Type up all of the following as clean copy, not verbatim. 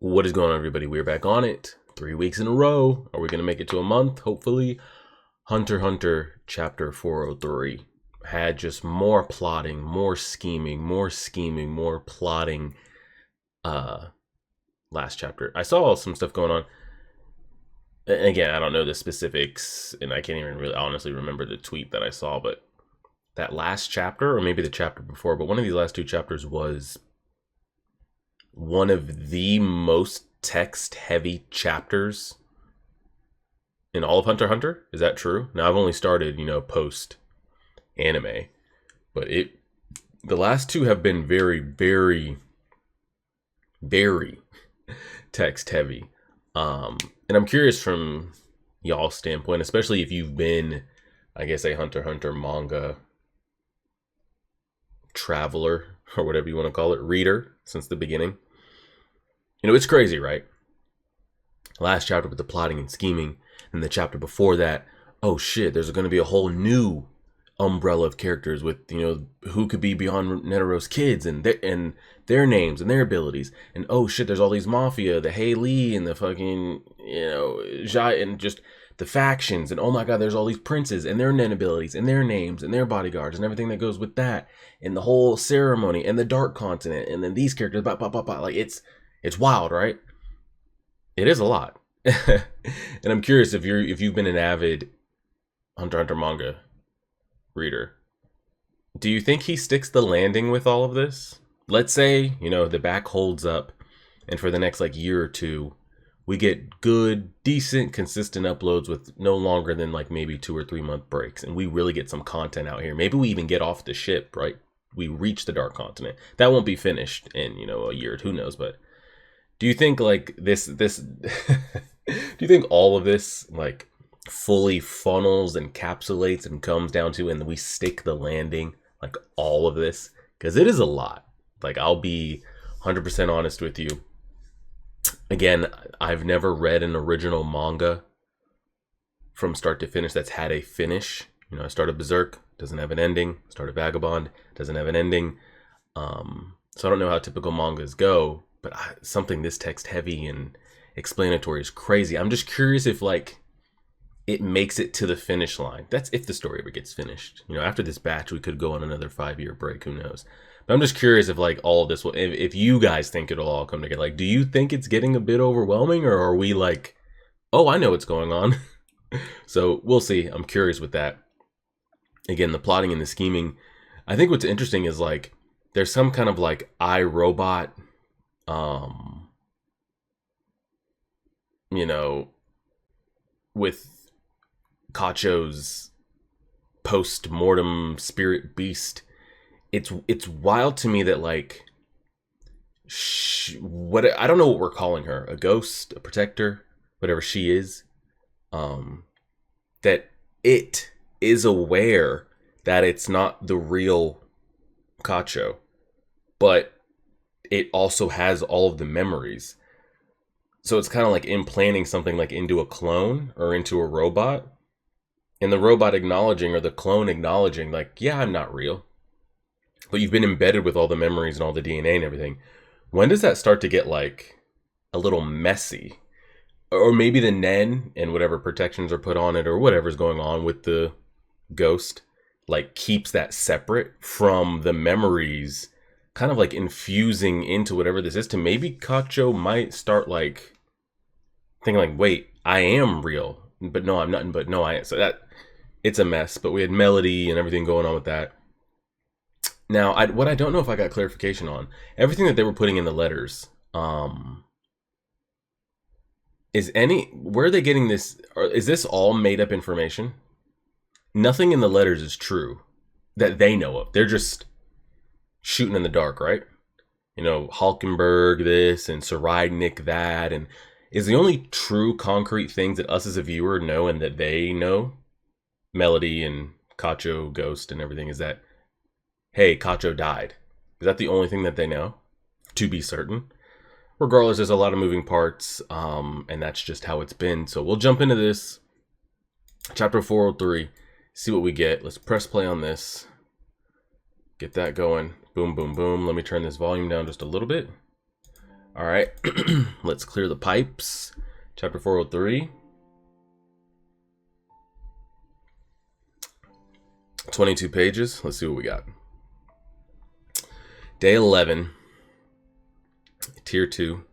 What is going on, everybody? We're back on it. 3 weeks in a row. Are we going to make it to a month? Hopefully. Hunter x Hunter chapter 403 had just more plotting, more scheming, more plotting. Last chapter. I saw some stuff going on. Again, I don't know the specifics, and I can't even really honestly remember the tweet that I saw, but that last chapter, or maybe the chapter before, but one of these last two chapters was one of the most text-heavy chapters in all of Hunter x Hunter. Is that true? Now, I've only started, post-anime, but the last two have been very, very, very text-heavy. And I'm curious from y'all's standpoint, especially if you've been, I guess, a Hunter x Hunter manga traveler, or whatever you want to call it, reader since the beginning. It's crazy, right? Last chapter with the plotting and scheming, and the chapter before that, oh shit, there's going to be a whole new umbrella of characters with, who could be beyond Netero's kids and their names and their abilities. And oh shit, there's all these mafia, the Hey Lee and the fucking, Jai, and just the factions. And oh my god, there's all these princes and their nen abilities and their names and their bodyguards and everything that goes with that. And the whole ceremony and the Dark Continent. And then these characters, like it's wild, right? It is a lot. And I'm curious if you've been an avid Hunter x Hunter manga reader. Do you think he sticks the landing with all of this? Let's say, the back holds up, and for the next year or two, we get good, decent, consistent uploads with no longer than maybe 2 or 3 month breaks, and we really get some content out here. Maybe we even get off the ship, right? We reach the Dark Continent. That won't be finished in, a year, who knows, but do you think this do you think all of this fully funnels, encapsulates, and comes down to, and we stick the landing, all of this? Because it is a lot. I'll be 100% honest with you. Again, I've never read an original manga from start to finish that's had a finish. I started Berserk, doesn't have an ending. Started Vagabond, doesn't have an ending. So I don't know how typical mangas go, but something this text heavy and explanatory is crazy. I'm just curious if it makes it to the finish line. That's if the story ever gets finished. After this batch, we could go on another 5-year break. Who knows? But I'm just curious if all of this will, if you guys think it'll all come together. Do you think it's getting a bit overwhelming, or are we oh, I know what's going on? So we'll see. I'm curious with that. Again, the plotting and the scheming. I think what's interesting is there's some kind of iRobot, with Kacho's post-mortem spirit beast. It's wild to me that what I don't know what we're calling her, a ghost, a protector, whatever she is, that it is aware that it's not the real Kacho, but it also has all of the memories. So it's kind of implanting something into a clone or into a robot, and the robot acknowledging, or the clone acknowledging yeah, I'm not real, but you've been embedded with all the memories and all the DNA and everything. When does that start to get a little messy? Or maybe the Nen and whatever protections are put on it, or whatever's going on with the ghost, keeps that separate from the memories, kind of infusing into whatever this is, to maybe Kacho might start thinking wait, I am real, but no, I'm not, but no, I am. So that, it's a mess. But we had Melody and everything going on with that. Now, what I don't know if I got clarification on, everything that they were putting in the letters, where are they getting this? Or is this all made up information? Nothing in the letters is true that they know of. They're just shooting in the dark, right? Halkenburg this and Sarai-Nick that, and is the only true concrete things that us as a viewer know and that they know, Melody and Kacho, Ghost, and everything, is that, hey, Kacho died. Is that the only thing that they know? To be certain. Regardless, there's a lot of moving parts, and that's just how it's been. So we'll jump into this. Chapter 403. See what we get. Let's press play on this. Get that going. Boom, boom, boom. Let me turn this volume down just a little bit. All right, let's clear the pipes. Chapter 403. 22 pages. Let's see what we got. Day 11. Tier 2.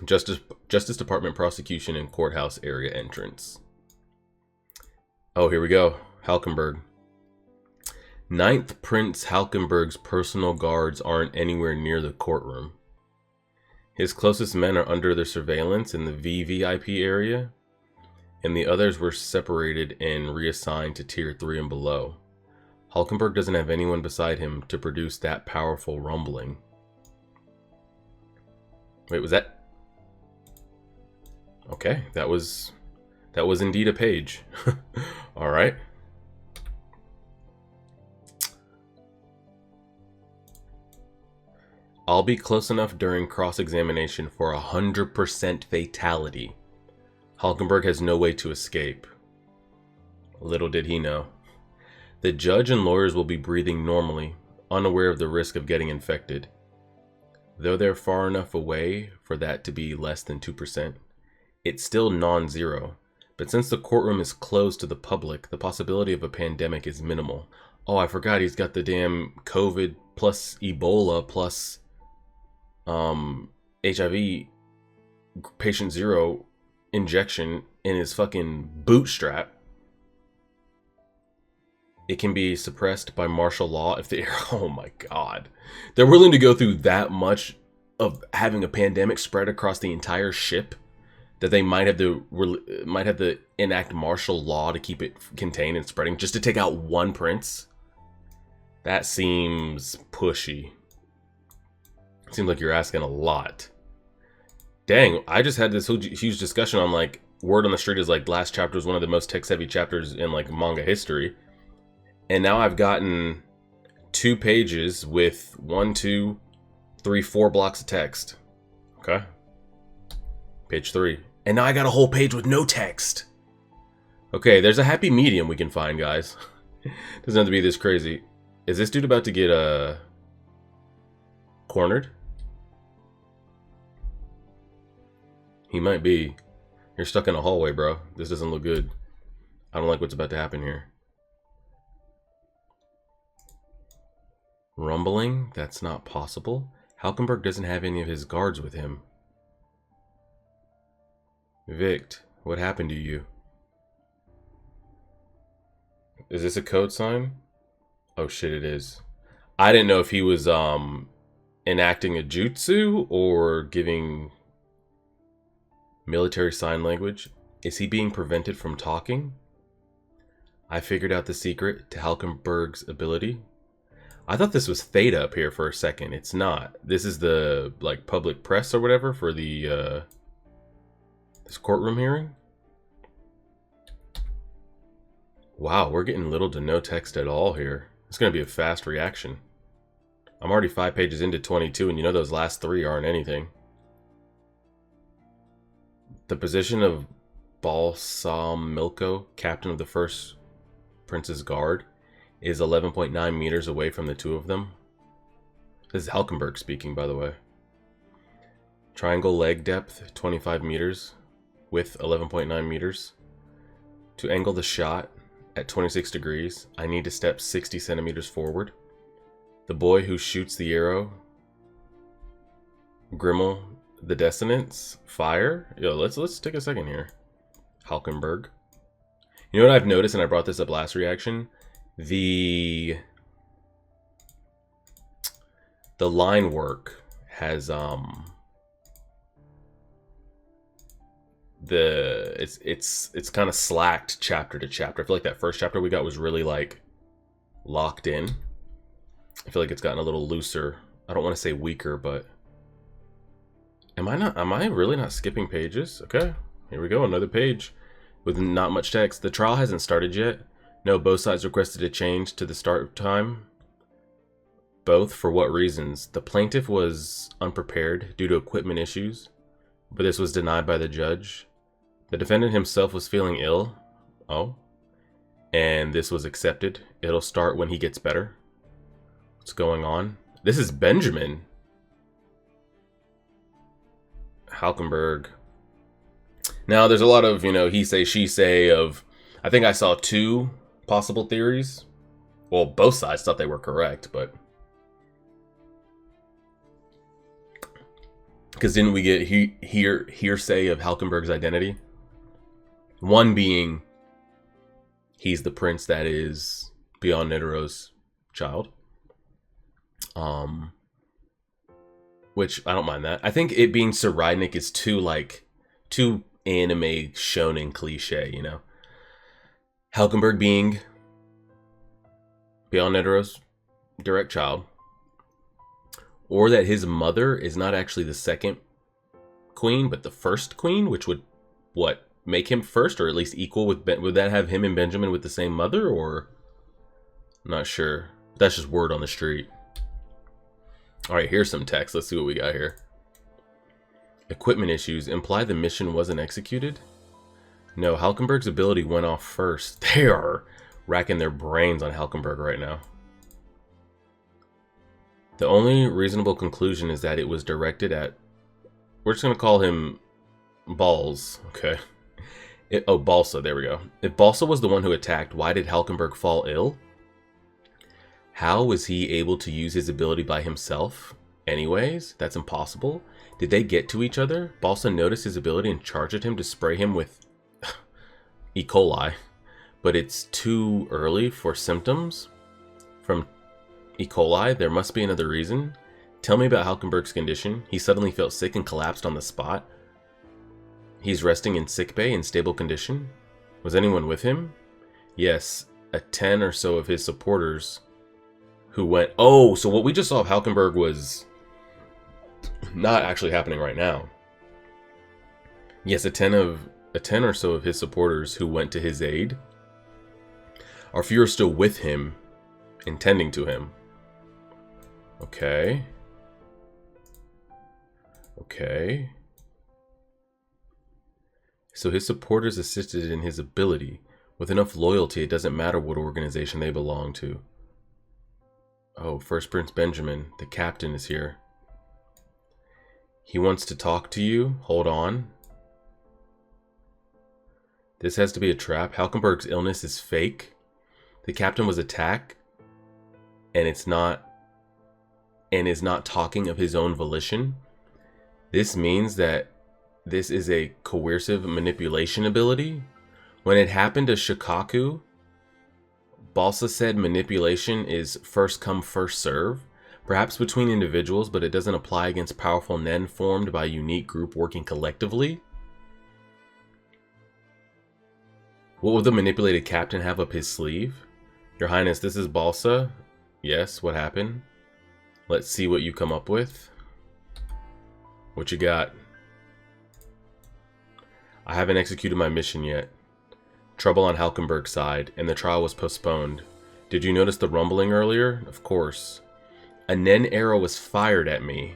Justice Department prosecution and courthouse area entrance. Oh, here we go. Halkenburg. Ninth Prince Halkenburg's personal guards aren't anywhere near the courtroom. His closest men are under their surveillance in the VVIP area, and the others were separated and reassigned to Tier 3 and below. Halkenburg doesn't have anyone beside him to produce that powerful rumbling. Wait, was that? Okay, that was indeed a page. All right. I'll be close enough during cross-examination for 100% fatality. Halkenburg has no way to escape. Little did he know. The judge and lawyers will be breathing normally, unaware of the risk of getting infected. Though they're far enough away for that to be less than 2%, it's still non-zero. But since the courtroom is closed to the public, the possibility of a pandemic is minimal. Oh, I forgot he's got the damn COVID plus Ebola plus HIV patient zero injection in his fucking bootstrap. It can be suppressed by martial law if they... Oh my god. They're willing to go through that much of having a pandemic spread across the entire ship that they might have to enact martial law to keep it contained and spreading just to take out one prince. That seems pushy. Seems like you're asking a lot. Dang, I just had this huge discussion on like word on the street is like last chapter is one of the most text heavy chapters in like manga history. And now I've gotten 2 pages with 1, 2, 3, 4 blocks of text. Okay. Page 3. And now I got a whole page with no text. Okay, there's a happy medium we can find, guys. Doesn't have to be this crazy. Is this dude about to get cornered? He might be. You're stuck in a hallway, bro. This doesn't look good. I don't like what's about to happen here. Rumbling? That's not possible. Halkenburg doesn't have any of his guards with him. Vict, what happened to you? Is this a code sign? Oh shit, it is. I didn't know if he was enacting a jutsu or giving military sign language. Is he being prevented from talking? I figured out the secret to Halkenburg's ability. I thought this was Theta up here for a second. It's not. This is the like public press or whatever for the this courtroom hearing. Wow, we're getting little to no text at all here. It's going to be a fast reaction. I'm already 5 pages into 22, and you know those last 3 aren't anything. The position of Balsamilko, captain of the first Prince's Guard, is 11.9 meters away from the 2 of them. This is Halkenburg speaking, by the way. Triangle leg depth, 25 meters, width 11.9 meters. To angle the shot at 26 degrees, I need to step 60 centimeters forward. The boy who shoots the arrow, Grimmel the dissonance, fire. Yo, let's take a second here. Halkenburg. You know what I've noticed, and I brought this up last reaction? The line work has it's kind of slacked chapter to chapter. I feel like that first chapter we got was really like locked in. I feel like it's gotten a little looser. I don't want to say weaker, but am I really not skipping pages? Okay, here we go, another page with not much text. The trial hasn't started yet. No, both sides requested a change to the start time. Both for what reasons? The plaintiff was unprepared due to equipment issues, but this was denied by the judge. The defendant himself was feeling ill. Oh. And this was accepted. It'll start when he gets better. What's going on? This is Benjamin. Halkenburg. Now, there's a lot of, he say, she say of, I think I saw two possible theories. Well, both sides thought they were correct, but... Because didn't we get hearsay of Halkenburg's identity? One being, he's the prince that is Beyond Nidaro's child. Which, I don't mind that. I think it being Sir Rydnik is too anime shonen cliche, Halkenburg being Beyond Nidaro's direct child. Or that his mother is not actually the second queen, but the first queen, which would, make him first, or at least equal with, would that have him and Benjamin with the same mother, or? I'm not sure. That's just word on the street. Alright, here's some text. Let's see what we got here. Equipment issues imply the mission wasn't executed? No, Halkenburg's ability went off first. They are racking their brains on Halkenburg right now. The only reasonable conclusion is that it was directed at... We're just going to call him Balls. Okay. Balsa. There we go. If Balsa was the one who attacked, why did Halkenburg fall ill? How was he able to use his ability by himself? Anyways, that's impossible. Did they get to each other? Balsa noticed his ability and charged at him to spray him with E. coli. But it's too early for symptoms from E. coli. There must be another reason. Tell me about Halkenburg's condition. He suddenly felt sick and collapsed on the spot. He's resting in sickbay in stable condition. Was anyone with him? Yes, 10 or so of his supporters who went... Oh, so what we just saw of Halkenburg was not actually happening right now. Yes, a 10 or so of his supporters who went to his aid. Are few still with him, intending to him. Okay. Okay. So his supporters assisted in his ability. With enough loyalty, it doesn't matter what organization they belong to. Oh, First Prince Benjamin, the captain, is here. He wants to talk to you. Hold on. This has to be a trap. Halkenburg's illness is fake. The captain was attacked, and is not talking of his own volition. This means that this is a coercive manipulation ability. When it happened to Shikaku, Balsa said manipulation is first come, first serve. Perhaps between individuals, but it doesn't apply against powerful Nen formed by a unique group working collectively. What would the manipulated captain have up his sleeve? Your Highness, this is Balsa. Yes, what happened? Let's see what you come up with. What you got? I haven't executed my mission yet. Trouble on Halkenburg's side, and the trial was postponed. Did you notice the rumbling earlier? Of course. A Nen arrow was fired at me,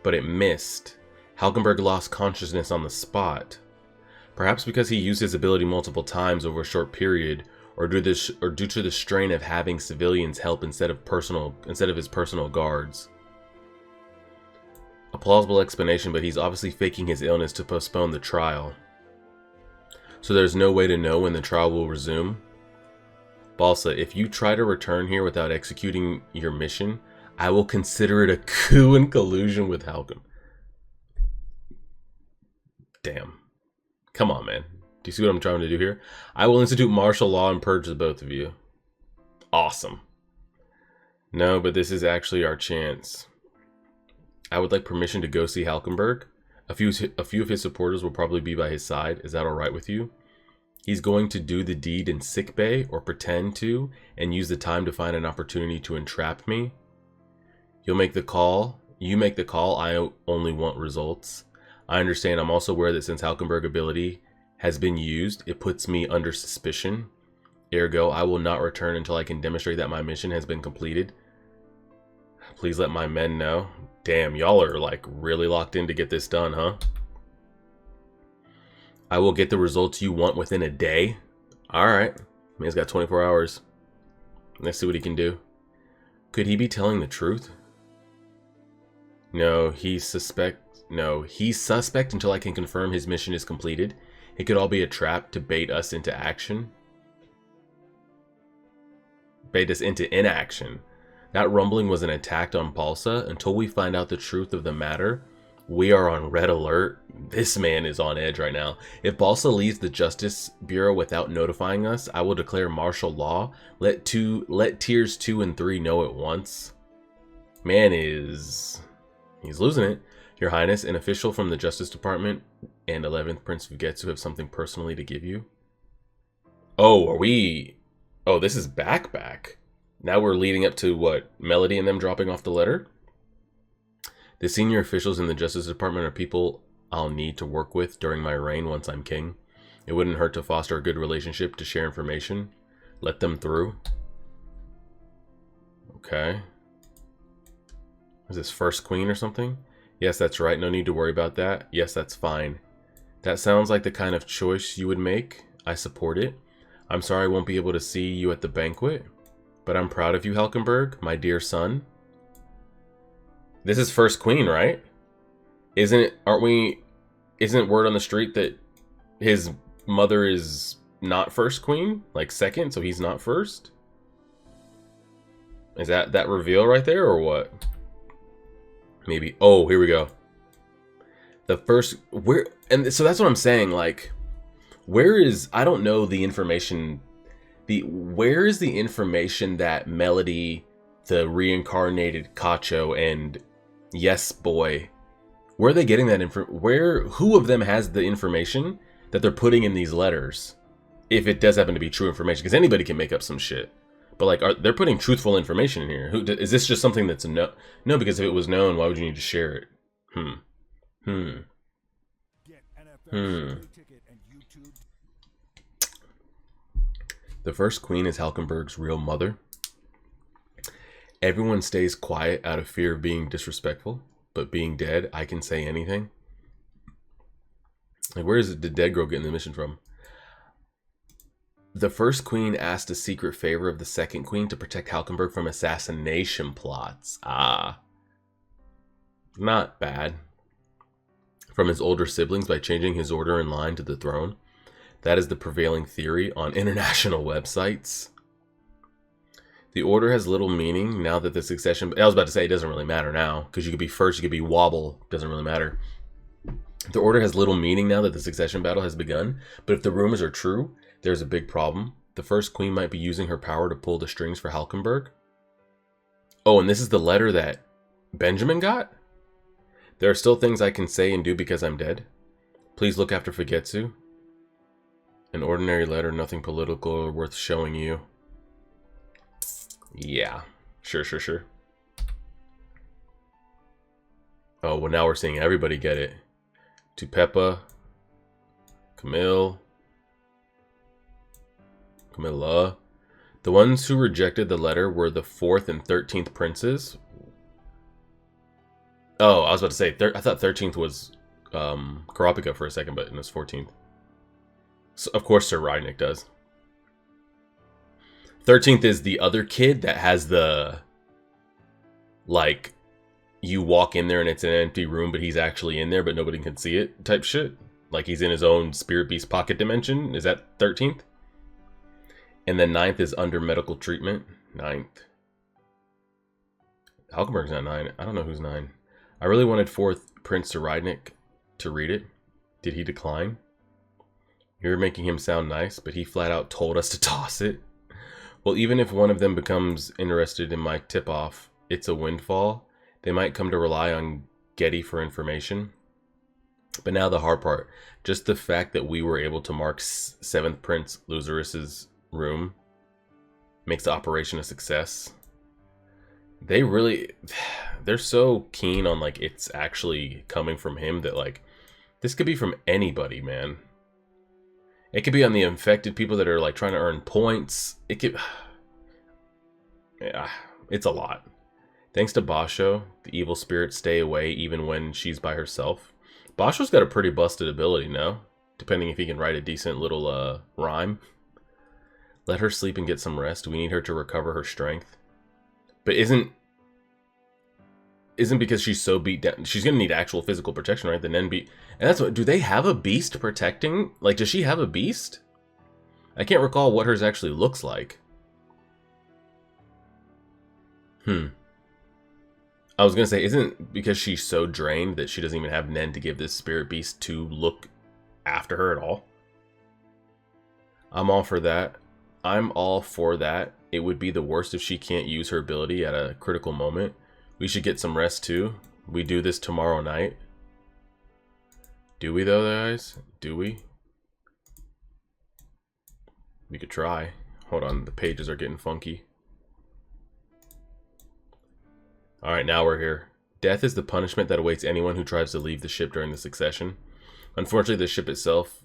but it missed. Halkenburg lost consciousness on the spot. Perhaps because he used his ability multiple times over a short period, or due to the strain of having civilians help instead of his personal guards. A plausible explanation, but he's obviously faking his illness to postpone the trial. So there's no way to know when the trial will resume. Balsa, if you try to return here without executing your mission, I will consider it a coup in collusion with Halken. Damn. Come on, man. Do you see what I'm trying to do here? I will institute martial law and purge the both of you. Awesome. No, but this is actually our chance. I would like permission to go see Halkenburg. A few of his supporters will probably be by his side. Is that alright with you? He's going to do the deed in sickbay, or pretend to, and use the time to find an opportunity to entrap me. You'll make the call. You make the call. I only want results. I understand. I'm also aware that since Halkenburg ability has been used, it puts me under suspicion. Ergo, I will not return until I can demonstrate that my mission has been completed. Please let my men know. Damn, y'all are like really locked in to get this done, huh? I will get the results you want within a day. Alright. Man's got 24 hours. Let's see what he can do. Could he be telling the truth? No, he suspects No, he's suspect until I can confirm his mission is completed. It could all be a trap to bait us into action. Bait us into inaction. That rumbling was an attack on Balsa. Until we find out the truth of the matter, we are on red alert. This man is on edge right now. If Balsa leaves the Justice Bureau without notifying us, I will declare martial law. Let tiers 2 and 3 know at once. Man he's losing it. Your Highness, an official from the Justice Department and 11th Prince of Getsu have something personally to give you. Oh, are we... Oh, this is back. Now we're leading up to what? Melody and them dropping off the letter? The senior officials in the Justice Department are people I'll need to work with during my reign once I'm king. It wouldn't hurt to foster a good relationship, to share information. Let them through. Okay. Is this first queen or something? Yes, that's right. No need to worry about that. Yes, that's fine. That sounds like the kind of choice you would make. I support it. I'm sorry I won't be able to see you at the banquet, but I'm proud of you, Halkenburg, my dear son. This is first queen, right? Isn't word on the street that his mother is not first queen? Like second, so he's not first? Is that reveal right there or what? Maybe. Oh, here we go. The first so that's what I'm saying, like where is, I don't know the information, where is the information that Melody, the reincarnated Cacho, and Yes Boy, where are they getting that who of them has the information that they're putting in these letters? If it does happen to be true information, because anybody can make up some shit. But like, they're putting truthful information in here. Is this just something that's no, because if it was known, why would you need to share it? The first queen is Halkenburg's real mother. Everyone stays quiet out of fear of being disrespectful, but being dead, I can say anything. Like, where is the dead girl getting the mission from? The first queen asked a secret favor of the second queen to protect Halkenburg from assassination plots. Ah. Not bad. From his older siblings by changing his order in line to the throne. That is the prevailing theory on international websites. The order has little meaning now that the succession... I was about to say it doesn't really matter now, because you could be first, you could be wobble. Doesn't really matter. The order has little meaning now that the succession battle has begun, but if the rumors are true, there's a big problem. The first queen might be using her power to pull the strings for Halkenburg. Oh, and this is the letter that Benjamin got? There are still things I can say and do because I'm dead. Please look after Fugetsu. An ordinary letter, nothing political or worth showing you. Yeah, sure. Oh, well now we're seeing everybody get it. To Camilla. The ones who rejected the letter were the 4th and 13th princes. Oh, I was about to say, I thought 13th was Karapika for a second, but it was 14th. So, of course, Sir Rydnick does. 13th is the other kid that has the, like, you walk in there and it's an empty room, but he's actually in there, but nobody can see it type shit. Like he's in his own spirit beast pocket dimension. Is that 13th? And then 9th is under medical treatment. 9th. Halkenburg's not 9. I don't know who's 9. I really wanted 4th Prince Rydnick to read it. Did he decline? You're making him sound nice, but he flat out told us to toss it. Well, even if one of them becomes interested in my tip-off, it's a windfall. They might come to rely on Getty for information. But now the hard part. Just the fact that we were able to mark 7th Prince Lucerus's room makes the operation a success. They're so keen on, like, it's actually coming from him that, like, this could be from anybody, man. It could be on the infected people that are, like, trying to earn points. It could... Yeah, it's a lot. Thanks to Basho, the evil spirits stay away even when she's by herself. Basho's got a pretty busted ability, no? Depending if he can write a decent little rhyme. Let her sleep and get some rest. We need her to recover her strength. But isn't... isn't because she's so beat down. She's gonna need actual physical protection, right? The Nen beat, and that's what. Do they have a beast protecting? Like, does she have a beast? I can't recall what hers actually looks like. I was gonna say, isn't because she's so drained that she doesn't even have Nen to give this spirit beast to look after her at all? I'm all for that. I'm all for that. It would be the worst if she can't use her ability at a critical moment. We should get some rest too. We do this tomorrow night. Do we though, guys? Do we? We could try. Hold on, the pages are getting funky. Alright, now we're here. Death is the punishment that awaits anyone who tries to leave the ship during the succession. Unfortunately, the ship itself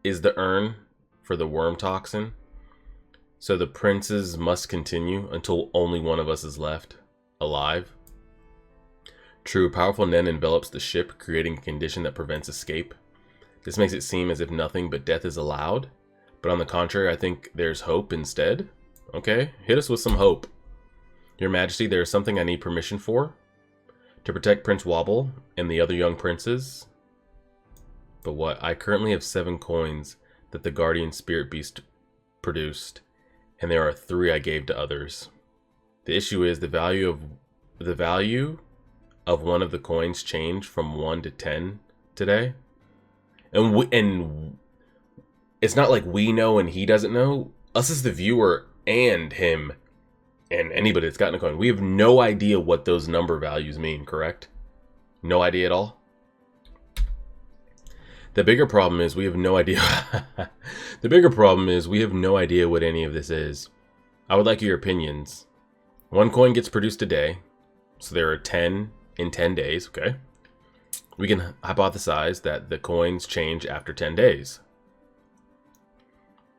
is the urn for the worm toxin. So the princes must continue until only one of us is left alive. True, powerful Nen envelops the ship, creating a condition that prevents escape. This makes it seem as if nothing but death is allowed. But on the contrary, I think there's hope instead. Okay, hit us with some hope. Your Majesty, there is something I need permission for. To protect Prince Wobble and the other young princes. But what? I currently have 7 coins that the Guardian Spirit Beast produced. And there are 3 I gave to others. The issue is the value of one of the coins changed from 1 to 10 today. And it's not like we know and he doesn't know. Us as the viewer and him and anybody that's gotten a coin, we have no idea what those number values mean, correct? No idea at all? The bigger problem is we have no idea. The bigger problem is we have no idea what any of this is. I would like your opinions. 1 coin gets produced a day, so there are 10 in 10 days, okay? We can hypothesize that the coins change after 10 days.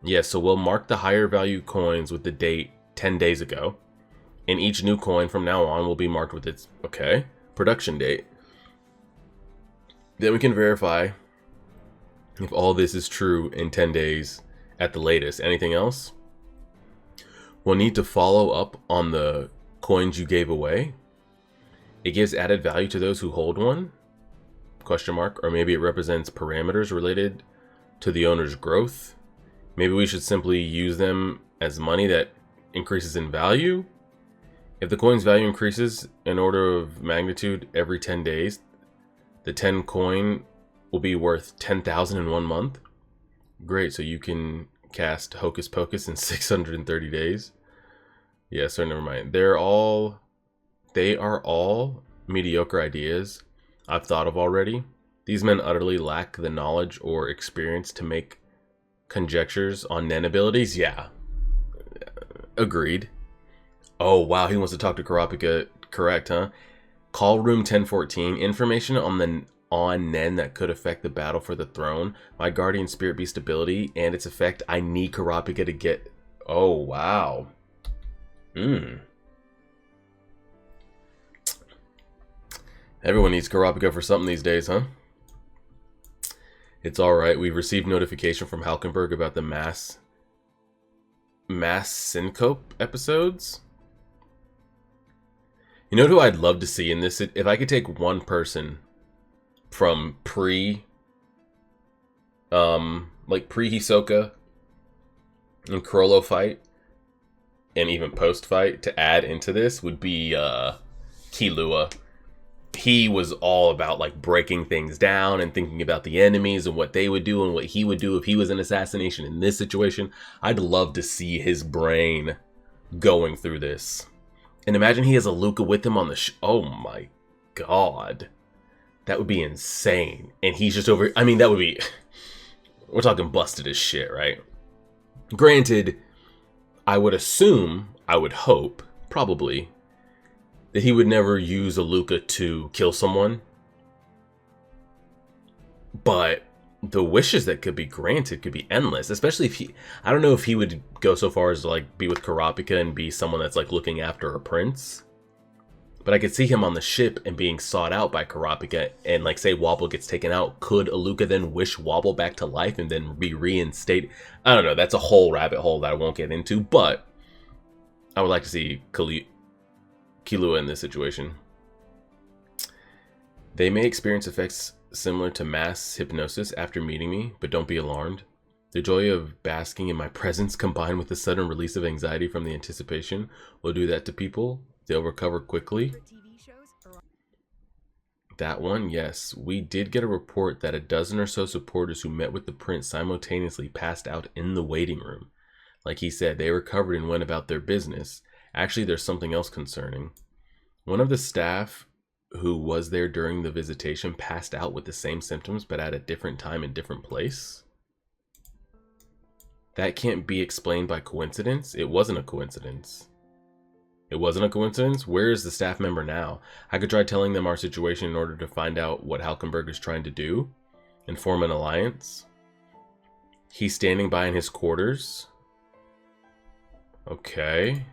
Yes, so we'll mark the higher value coins with the date 10 days ago, and each new coin from now on will be marked with its, okay, production date. Then we can verify if all this is true in 10 days at the latest. Anything else? We'll need to follow up on the coins you gave away. It gives added value to those who hold one? Question mark. Or maybe it represents parameters related to the owner's growth. Maybe we should simply use them as money that increases in value. If the coin's value increases in order of magnitude every 10 days, the 10 coin will be worth 10,000 in 1 month. Great, so you can cast Hocus Pocus in 630 days. Yeah, so never mind. They are all mediocre ideas I've thought of already. These men utterly lack the knowledge or experience to make conjectures on Nen abilities. Yeah, agreed. Oh wow, he wants to talk to Karapika. Correct, huh? Call room 1014. Information on Nen that could affect the battle for the throne. My Guardian Spirit Beast ability and its effect. I need Karapika to get. Oh wow. Everyone needs Karapika for something these days, huh? It's alright. We've received notification from Halkenburg about the mass syncope episodes. You know who I'd love to see in this? If I could take one person from pre-Hisoka and Chrollo fight, and even post-fight, to add into this would be Killua. He was all about like breaking things down and thinking about the enemies and what they would do and what he would do if he was an assassination in this situation. I'd love to see his brain going through this. And imagine he has a Luca with him on the oh my god. That would be insane. And he's just over, I mean, that would be, we're talking busted as shit, right? Granted, I would assume, I would hope, probably, that he would never use a Luca to kill someone. But the wishes that could be granted could be endless. Especially if he, I don't know if he would go so far as to like be with Karapika and be someone that's like looking after a prince. But I could see him on the ship and being sought out by Karapika, and like say Wobble gets taken out. Could Aluka then wish Wobble back to life and then be reinstated? I don't know. That's a whole rabbit hole that I won't get into. But I would like to see Killua in this situation. They may experience effects similar to mass hypnosis after meeting me, but don't be alarmed. The joy of basking in my presence combined with the sudden release of anxiety from the anticipation will do that to people. They'll recover quickly. That one, yes. We did get a report that a dozen or so supporters who met with the prince simultaneously passed out in the waiting room. Like he said, they recovered and went about their business. Actually, there's something else concerning. One of the staff who was there during the visitation passed out with the same symptoms, but at a different time and different place. That can't be explained by coincidence. It wasn't a coincidence. It wasn't a coincidence? Where is the staff member now? I could try telling them our situation in order to find out what Halkenburg is trying to do and form an alliance. He's standing by in his quarters. Okay.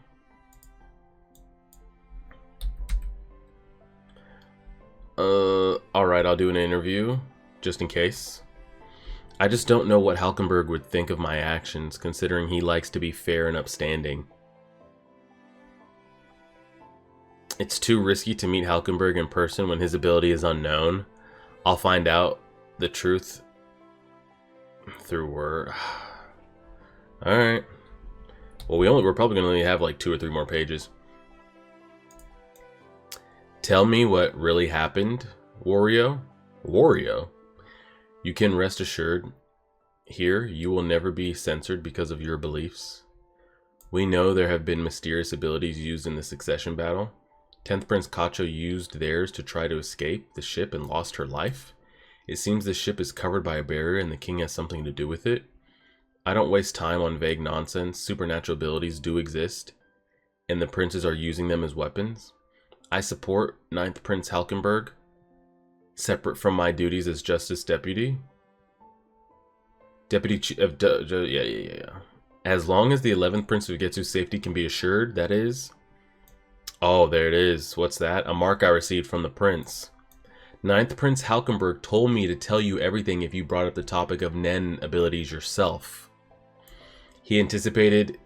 Alright, I'll do an interview, just in case. I just don't know what Halkenburg would think of my actions, considering he likes to be fair and upstanding. It's too risky to meet Halkenburg in person when his ability is unknown. I'll find out the truth through word. Alright. Well, we're probably going to only have like 2 or 3 more pages. Tell me what really happened, Wario. Wario? You can rest assured, here you will never be censored because of your beliefs. We know there have been mysterious abilities used in the succession battle. 10th Prince Cacho used theirs to try to escape the ship and lost her life. It seems the ship is covered by a barrier and the king has something to do with it. I don't waste time on vague nonsense. Supernatural abilities do exist, and the princes are using them as weapons. I support 9th Prince Halkenburg, separate from my duties as Justice Deputy. Yeah. As long as the 11th Prince Ugetsu's safety can be assured, that is... Oh, there it is. What's that? A mark I received from the prince. 9th Prince Halkenburg told me to tell you everything if you brought up the topic of Nen abilities yourself. He anticipated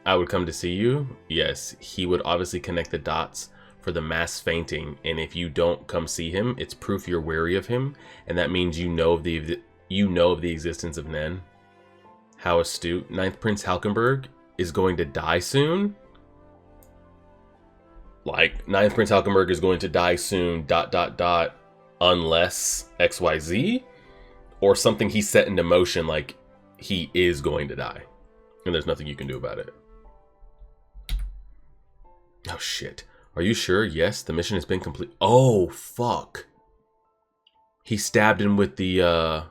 I would come to see you. Yes, he would obviously connect the dots for the mass fainting, and if you don't come see him, it's proof you're wary of him, and that means you know of the existence of Nen. How astute. 9th Prince Halkenburg is going to die soon? Like, 9th Prince Halkenburg is going to die soon, ... unless XYZ? Or something he set into motion, like, he is going to die. And there's nothing you can do about it. Oh, shit. Are you sure? Yes, the mission has been complete. Oh, fuck. He stabbed him with the,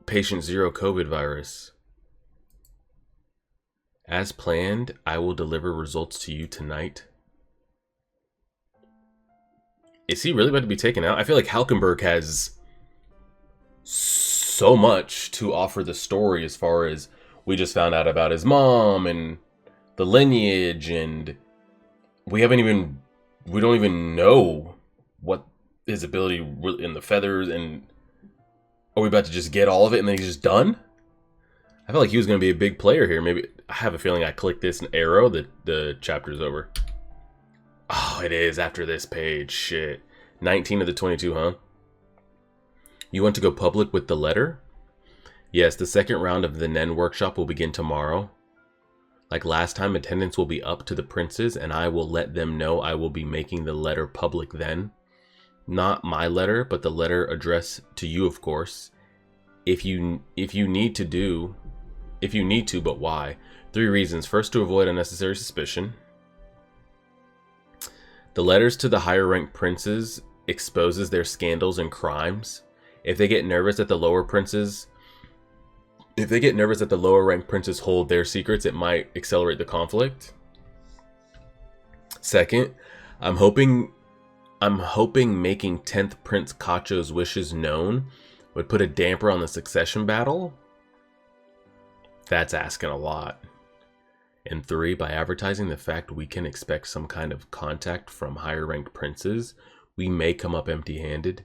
Patient Zero COVID virus. As planned, I will deliver results to you tonight. Is he really about to be taken out? I feel like Halkenburg has so much to offer the story as far as we just found out about his mom and the lineage, and we don't even know what his ability in the feathers, and are we about to just get all of it and then he's just done? I felt like he was going to be a big player here. Maybe I have a feeling I click this and arrow that the chapter's over. Oh, it is after this page. Shit. 19 of the 22, huh? You want to go public with the letter? Yes, the second round of the Nen workshop will begin tomorrow. Like last time, attendance will be up to the princes, and I will let them know I will be making the letter public then. Not my letter, but the letter addressed to you, of course. If you need to, but why? 3 reasons. First, to avoid unnecessary suspicion. The letters to the higher ranked princes exposes their scandals and crimes. If they get nervous that the lower ranked princes hold their secrets, it might accelerate the conflict. Second, I'm hoping making 10th Prince Cacho's wishes known would put a damper on the succession battle. That's asking a lot. And 3, by advertising the fact we can expect some kind of contact from higher ranked princes, we may come up empty-handed.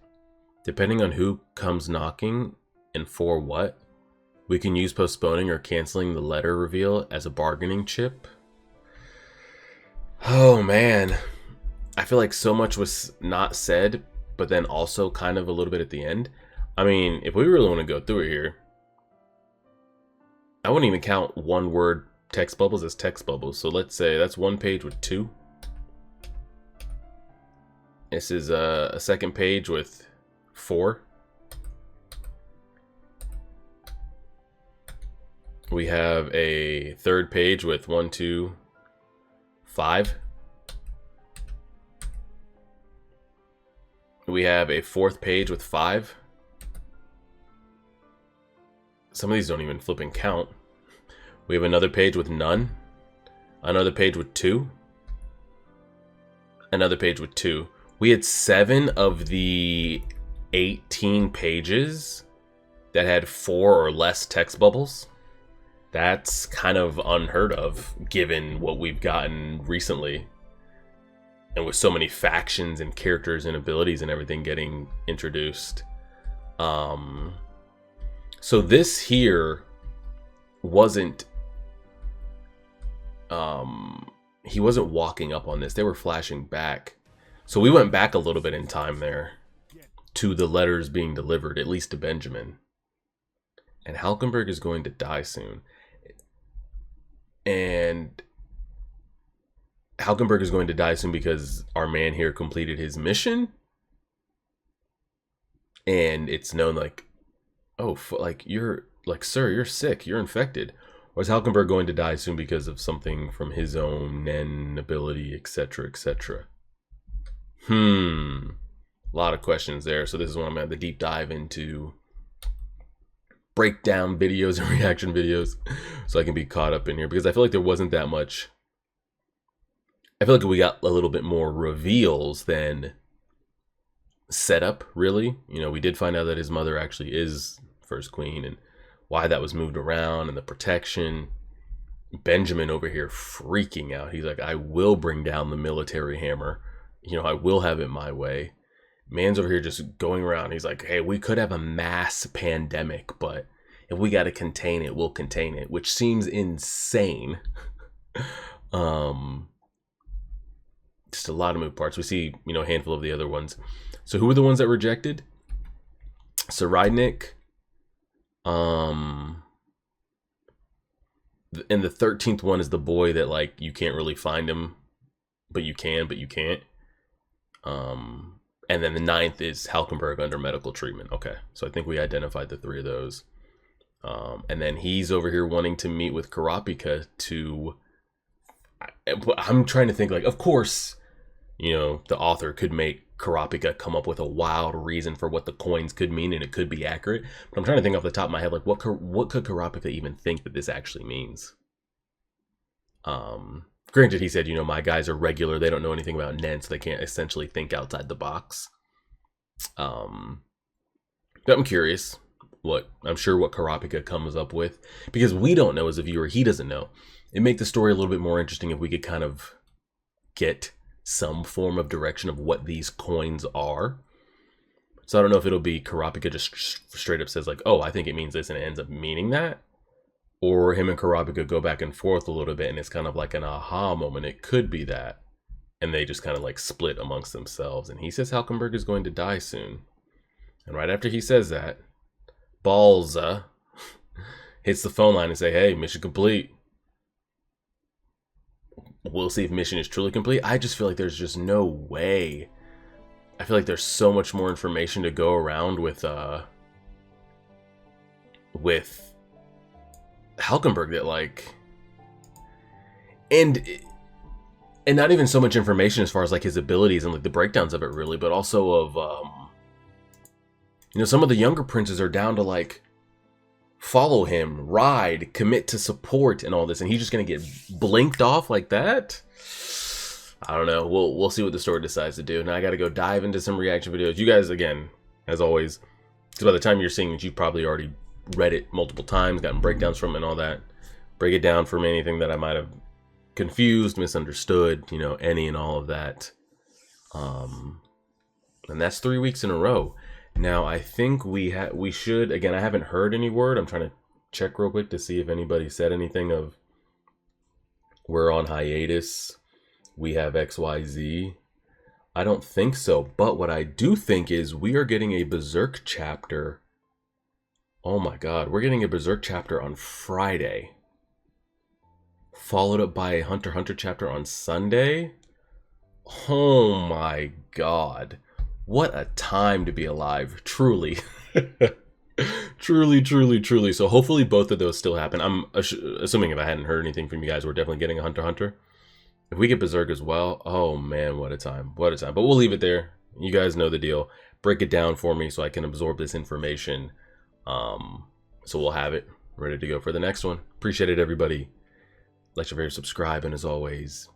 Depending on who comes knocking and for what, we can use postponing or canceling the letter reveal as a bargaining chip. Oh man, I feel like so much was not said, but then also kind of a little bit at the end. I mean, if we really want to go through it here, I wouldn't even count one word text bubbles as text bubbles. So let's say that's one page with 2. This is a second page with 4. We have a third page with 1, 2, 5. We have a fourth page with 5. Some of these don't even flip and count. We have another page with none. Another page with 2. Another page with 2. We had 7 of the 18 pages that had 4 or less text bubbles. That's kind of unheard of given what we've gotten recently. And with so many factions and characters and abilities and everything getting introduced. So this here wasn't, he wasn't walking up on this. They were flashing back. So we went back a little bit in time there to the letters being delivered, at least to Benjamin. And Halkenburg is going to die soon. And Halkenburg is going to die soon because our man here completed his mission. And it's known like, oh, like you're like, sir, you're sick, you're infected. Or is Halkenburg going to die soon because of something from his own Nen ability, etc., etc.? A lot of questions there. So this is when I'm going to have the deep dive into breakdown videos and reaction videos so I can be caught up in here, because I feel like there wasn't that much. I feel like we got a little bit more reveals than setup, really. You know, we did find out that his mother actually is first queen and why that was moved around and the protection. Benjamin over here freaking out. He's like, I will bring down the military hammer. You know, I will have it my way. Man's over here just going around. He's like, hey, we could have a mass pandemic, but if we got to contain it, we'll contain it, which seems insane. Just a lot of move parts. We see, you know, a handful of the other ones. So who were the ones that rejected? Saridnik. And the 13th one is the boy that, like, you can't really find him, but you can, but you can't. And then the 9th is Halkenburg under medical treatment. Okay, so I think we identified the 3 of those. And then he's over here wanting to meet with Karapika to... I'm trying to think, like, of course, you know, the author could make Karapika come up with a wild reason for what the coins could mean, and it could be accurate. But I'm trying to think off the top of my head, like, what could Karapika even think that this actually means? Granted, he said, you know, my guys are regular. They don't know anything about Nen, so they can't essentially think outside the box. But I'm curious I'm sure what Karapika comes up with, because we don't know as a viewer. He doesn't know. It'd make the story a little bit more interesting if we could kind of get some form of direction of what these coins are. So I don't know if it'll be Karapika just straight up says like, oh, I think it means this, and it ends up meaning that. Or him and Karapika go back and forth a little bit, and it's kind of like an aha moment. It could be that. And they just kind of like split amongst themselves. And he says Halkenburg is going to die soon. And right after he says that, Balza hits the phone line and say, hey, mission complete. We'll see if mission is truly complete. I just feel like there's just no way. I feel like there's so much more information to go around with Halkenburg that, like, and not even so much information as far as like his abilities and like the breakdowns of it really, but also of you know, some of the younger princes are down to like follow him, ride, commit to support and all this, and he's just gonna get blinked off like that. I don't know. We'll see what the story decides to do. Now I got to go dive into some reaction videos. You guys, again, as always, because by the time you're seeing it, you've probably already read it multiple times, gotten breakdowns from it and all that. Break it down from anything that I might have confused, misunderstood, you know, any and all of that. And that's 3 weeks in a row. Now I think we should, again, I haven't heard any word. I'm trying to check real quick to see if anybody said anything of we're on hiatus, we have XYZ. I don't think so. But what I do think is we are getting a Berserk chapter. Oh my god, we're getting a Berserk chapter on Friday. Followed up by a Hunter x Hunter chapter on Sunday. Oh my god. What a time to be alive. Truly. Truly. So hopefully both of those still happen. I'm assuming if I hadn't heard anything from you guys, we're definitely getting a Hunter x Hunter. If we get Berserk as well, oh man, what a time. What a time. But we'll leave it there. You guys know the deal. Break it down for me so I can absorb this information. So we'll have it ready to go for the next one. Appreciate it, everybody. Like, share, subscribe, and as always,